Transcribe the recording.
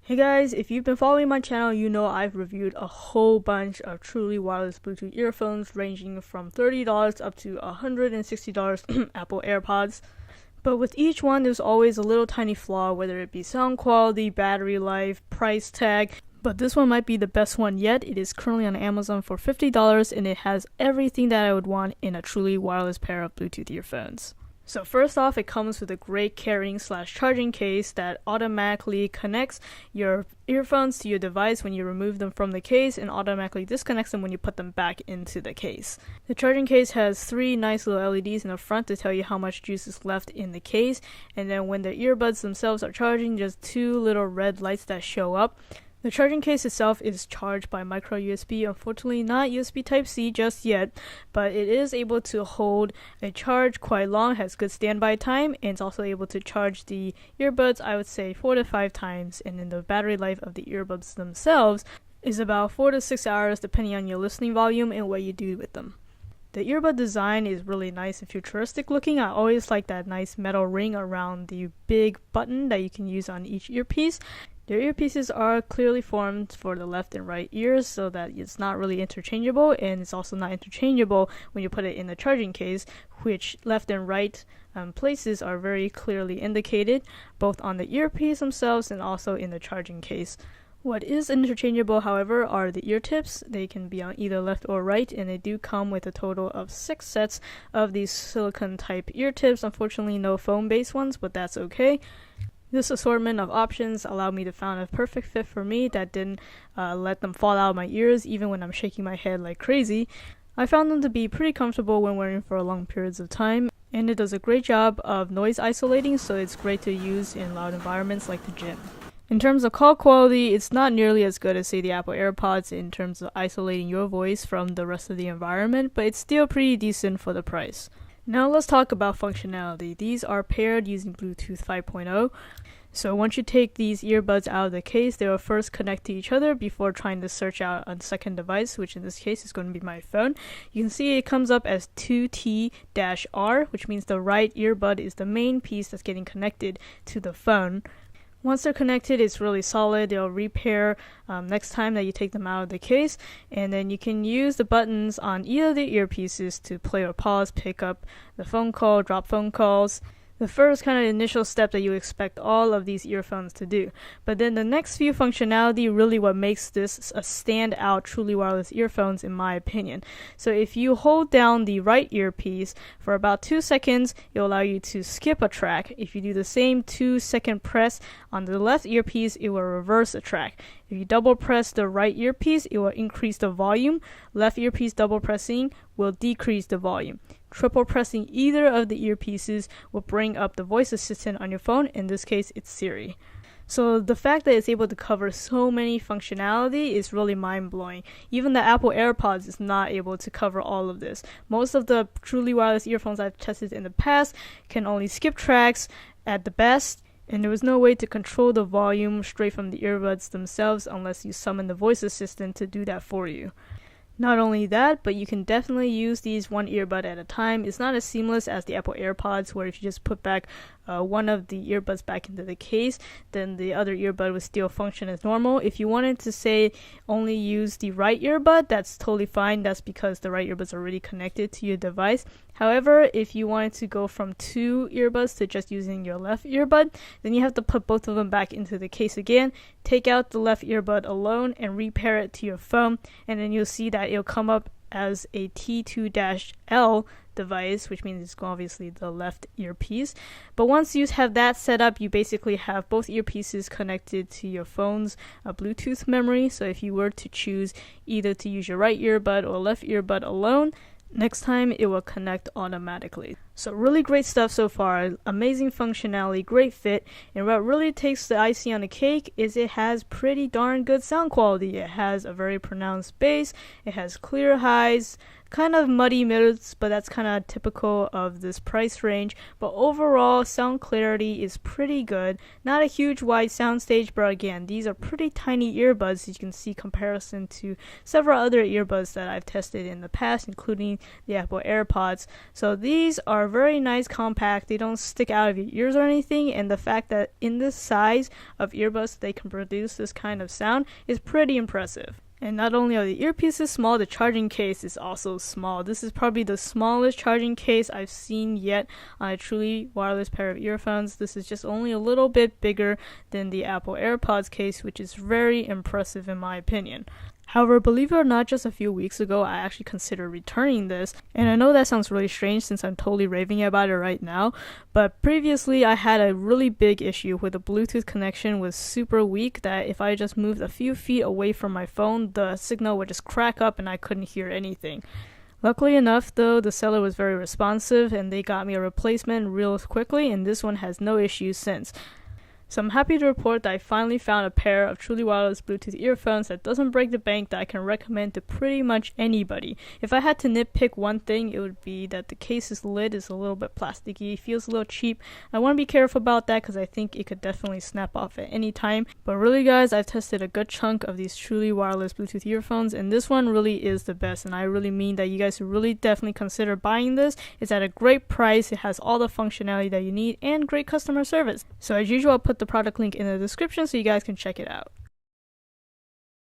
Hey guys, if you've been following my channel, you know I've reviewed a whole bunch of truly wireless Bluetooth earphones ranging from $30 up to $160 Apple AirPods. But with each one, there's always a little tiny flaw, whether it be sound quality, battery life, price tag. But this one might be the best one yet. It is currently on Amazon for $50 and it has everything that I would want in a truly wireless pair of Bluetooth earphones. So first off, it comes with a great carrying/charging case that automatically connects your earphones to your device when you remove them from the case and automatically disconnects them when you put them back into the case. The charging case has three nice little LEDs in the front to tell you how much juice is left in the case, and then when the earbuds themselves are charging, just two little red lights that show up. The charging case itself is charged by micro USB, unfortunately not USB Type-C just yet, but it is able to hold a charge quite long, has good standby time, and it's also able to charge the earbuds, I would say 4 to 5 times, and then the battery life of the earbuds themselves is about 4 to 6 hours depending on your listening volume and what you do with them. The earbud design is really nice and futuristic looking. I always like that nice metal ring around the big button that you can use on each earpiece. Their earpieces are clearly formed for the left and right ears so that it's not really interchangeable, and it's also not interchangeable when you put it in the charging case, which left and right places are very clearly indicated both on the earpiece themselves and also in the charging case. What is interchangeable, however, are the ear tips. They can be on either left or right, and they do come with a total of 6 sets of these silicone type ear tips. Unfortunately, no foam based ones, but that's okay. This assortment of options allowed me to find a perfect fit for me that didn't let them fall out of my ears even when I'm shaking my head like crazy. I found them to be pretty comfortable when wearing for long periods of time, and it does a great job of noise isolating, so it's great to use in loud environments like the gym. In terms of call quality, it's not nearly as good as, say, the Apple AirPods in terms of isolating your voice from the rest of the environment, but it's still pretty decent for the price. Now let's talk about functionality. These are paired using Bluetooth 5.0. So once you take these earbuds out of the case, they will first connect to each other before trying to search out a second device, which in this case is going to be my phone. You can see it comes up as 2T-R, which means the right earbud is the main piece that's getting connected to the phone. Once they're connected, it's really solid. They'll repair next time that you take them out of the case, and then you can use the buttons on either of the earpieces to play or pause, pick up the phone call, drop phone calls. The first kind of initial step that you expect all of these earphones to do. But then the next few functionality really what makes this a standout truly wireless earphones in my opinion. So if you hold down the right earpiece for about 2 seconds, it will allow you to skip a track. If you do the same 2-second press on the left earpiece, it will reverse a track. If you double press the right earpiece, it will increase the volume. Left earpiece double pressing will decrease the volume. Triple pressing either of the earpieces will bring up the voice assistant on your phone. In this case, it's Siri. So the fact that it's able to cover so many functionality is really mind-blowing. Even the Apple AirPods is not able to cover all of this. Most of the truly wireless earphones I've tested in the past can only skip tracks at the best, and there was no way to control the volume straight from the earbuds themselves unless you summon the voice assistant to do that for you. Not only that, but you can definitely use these one earbud at a time. It's not as seamless as the Apple AirPods, where if you just put back one of the earbuds back into the case, then the other earbud would still function as normal. If you wanted to say only use the right earbud, that's totally fine. That's because the right earbuds are already connected to your device. However, if you wanted to go from 2 earbuds to just using your left earbud, then you have to put both of them back into the case again, take out the left earbud alone and repair it to your phone, and then you'll see that it'll come up as a T2-L device, which means it's obviously the left earpiece. But once you have that set up, you basically have both earpieces connected to your phone's Bluetooth memory. So if you were to choose either to use your right earbud or left earbud alone, next time it will connect automatically. So really great stuff so far, amazing functionality, great fit, and what really takes the icing on the cake is it has pretty darn good sound quality. It has a very pronounced bass, it has clear highs, kind of muddy mids, but that's kind of typical of this price range. But overall, sound clarity is pretty good. Not a huge wide soundstage, but again, these are pretty tiny earbuds. You can see comparison to several other earbuds that I've tested in the past, including the Apple AirPods. So these are are very nice, compact. They don't stick out of your ears or anything, and the fact that in this size of earbuds they can produce this kind of sound is pretty impressive. And not only are the earpieces small, the charging case is also small. This is probably the smallest charging case I've seen yet on a truly wireless pair of earphones. This is just only a little bit bigger than the Apple AirPods case, which is very impressive in my opinion. However, believe it or not, just a few weeks ago, I actually considered returning this. And I know that sounds really strange since I'm totally raving about it right now, but previously I had a really big issue where the Bluetooth connection was super weak that if I just moved a few feet away from my phone, the signal would just crack up and I couldn't hear anything. Luckily enough, though, the seller was very responsive and they got me a replacement real quickly, and this one has no issues since. So I'm happy to report that I finally found a pair of truly wireless Bluetooth earphones that doesn't break the bank that I can recommend to pretty much anybody. If I had to nitpick one thing, it would be that the case's lid is a little bit plasticky, feels a little cheap. I want to be careful about that because I think it could definitely snap off at any time. But really guys, I've tested a good chunk of these truly wireless Bluetooth earphones and this one really is the best, and I really mean that you guys should really definitely consider buying this. It's at a great price, it has all the functionality that you need and great customer service. So as usual, I'll put the product link in the description so you guys can check it out.